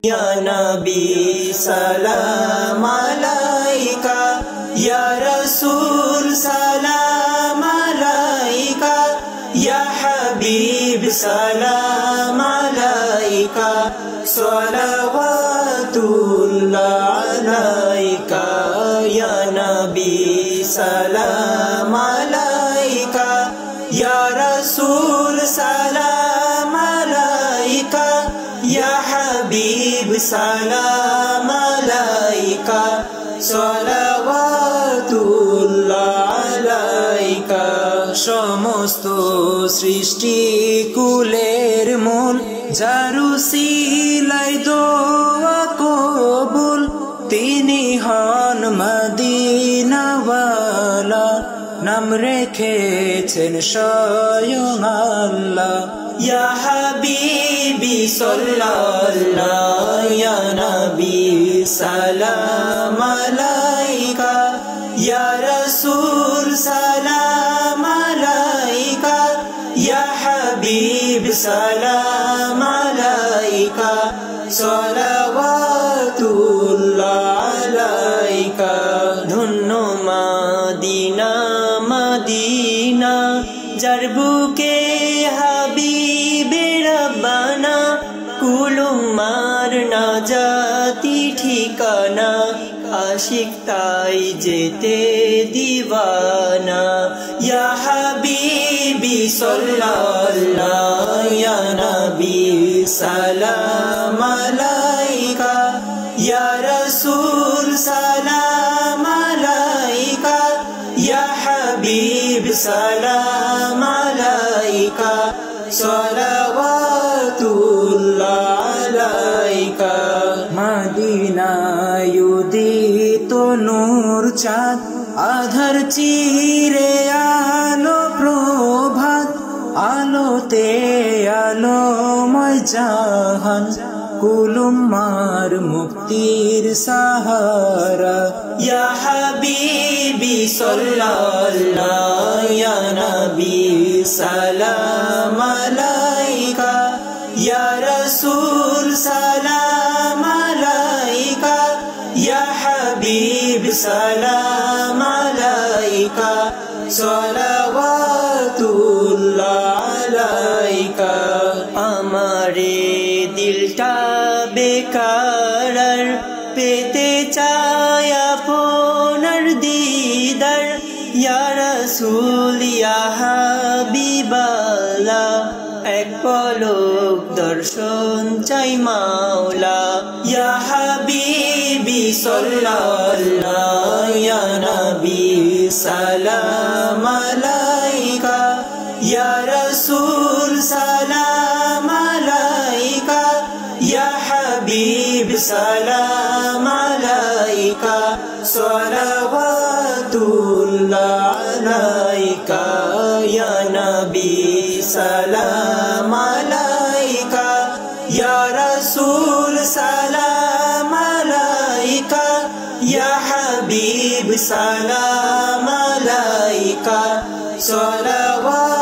Ya Nabi salam alaika, Ya Rasul salam alaika, Ya Habib salam alaika, salawatullah alaika. Ya Nabi salam alaika, Ya Rasul salam alaika, Ya Habib salam alaika, salawatullah alaika। সমস্ত সৃষ্টি কুলের মূল, যার উসিলায় দোয়া কবুল, তিনি হন মদিনাওয়ালা, নাম রেখেছেন স্বয়ং আল্লাহ। ইয়া হাবিবি সাল্লাল্লাহ, ইয়া নবী সালাম আলাইকা, ইয়া রাসূল সালাম আলাইকা, ইয়া হাবিব সালাম আলাইকা, সালাওয়াতুল্লাহ আলাইকা। ধন্য মদিনা মদিনা, যার বুকে হাবিবে রব্বানা, কুলুমার নাজাতি ঠিকানা, আশিক তাই যেতে দিওয়ানা। ইয়া হাবিবি সাল্লাল্লাহ, ইয়া নবী সালাম আলাইকা, ইয়া রাসূল সালাম আলাইকা, ইয়া হাবিব সালাম আলাইকা, সালাওয়াতুল্লাহ আলাইকা। মদিনায় উদিত নূর চাঁদ, আধার চিরে আলো প্রভাত, আলোতে আলোময় জাহান, কুলুম্মার মুক্তির সাহারা। ইয়া হাবিবি সাল্লাল্লাহ, ইয়া নবী সালাম আলাইকা, ইয়া রাসূল সালাম আলাইকা, ইয়া হাবিব সালাম আলাইকা, সালাওয়াতুল্লাহ আলাইকা। আমারে দিলটা বেকার পেতে চায় আপনার দিদার, ইয়া রাসূল ইয়া হাবিবাল্লাহ, এক পলক দর্শন চাই মাওলা। ইয়া হাবিবি সাল্লাল্লাহ, ইয়া নবী সালাম আলাইকা, ইয়া রাসূল সালাম আলাইকা, ইয়া হাবিব সালাম আলাইকা, সালাওয়াতুল্লাহ আলাইকা। ইয়া নবী সালাম আলাইকা, ইয়া রাসূল সালাম আলাইকা, ইয়া হাবিব সালাম আলাইকা, সালাওয়াতুল্লাহ